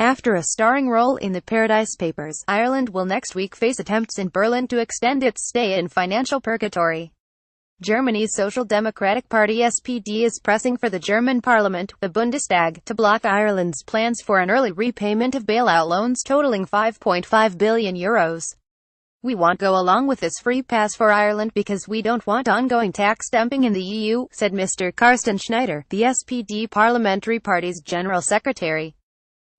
After a starring role in the Paradise Papers, Ireland will next week face attempts in Berlin to extend its stay in financial purgatory. Germany's Social Democratic Party SPD is pressing for the German parliament, the Bundestag, to block Ireland's plans for an early repayment of bailout loans totaling €5.5 billion. "We won't go along with this free pass for Ireland because we don't want ongoing tax dumping in the EU," said Mr Carsten Schneider, the SPD parliamentary party's general secretary.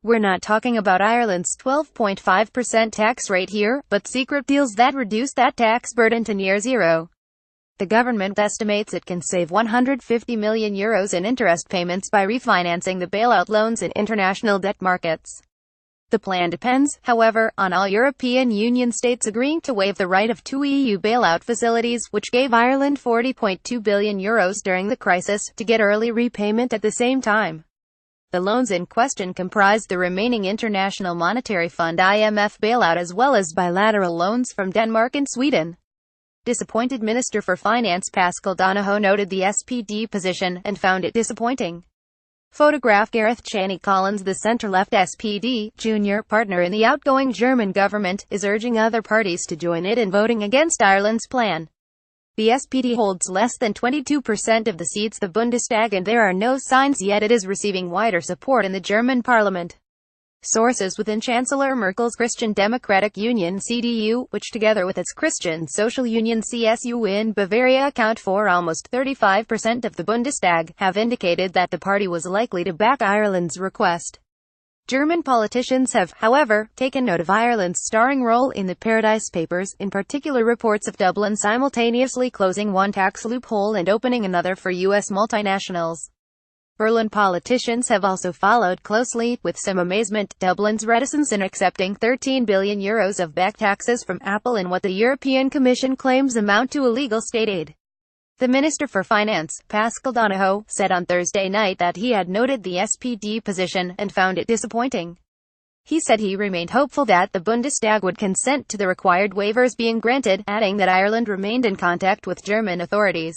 "We're not talking about Ireland's 12.5% tax rate here, but secret deals that reduce that tax burden to near zero. The government estimates it can save €150 million in interest payments by refinancing the bailout loans in international debt markets. The plan depends, however, on all European Union states agreeing to waive the right of two EU bailout facilities, which gave Ireland €40.2 billion during the crisis, to get early repayment at the same time. The loans in question comprise the remaining International Monetary Fund (IMF) bailout as well as bilateral loans from Denmark and Sweden." Disappointed Minister for Finance Paschal Donohoe noted the SPD position, and found it disappointing. Photograph Gareth Chaney Collins, the centre-left SPD, junior partner in the outgoing German government, is urging other parties to join it in voting against Ireland's plan. The SPD holds less than 22% of the seats in the Bundestag, and there are no signs yet it is receiving wider support in the German parliament. Sources within Chancellor Merkel's Christian Democratic Union (CDU), which together with its Christian Social Union (CSU) in Bavaria account for almost 35% of the Bundestag, have indicated that the party was likely to back Ireland's request. German politicians have, however, taken note of Ireland's starring role in the Paradise Papers, in particular reports of Dublin simultaneously closing one tax loophole and opening another for US multinationals. Berlin politicians have also followed closely, with some amazement, Dublin's reticence in accepting €13 billion of back taxes from Apple in what the European Commission claims amount to illegal state aid. The Minister for Finance, Paschal Donohoe, said on Thursday night that he had noted the SPD position, and found it disappointing. He said he remained hopeful that the Bundestag would consent to the required waivers being granted, adding that Ireland remained in contact with German authorities.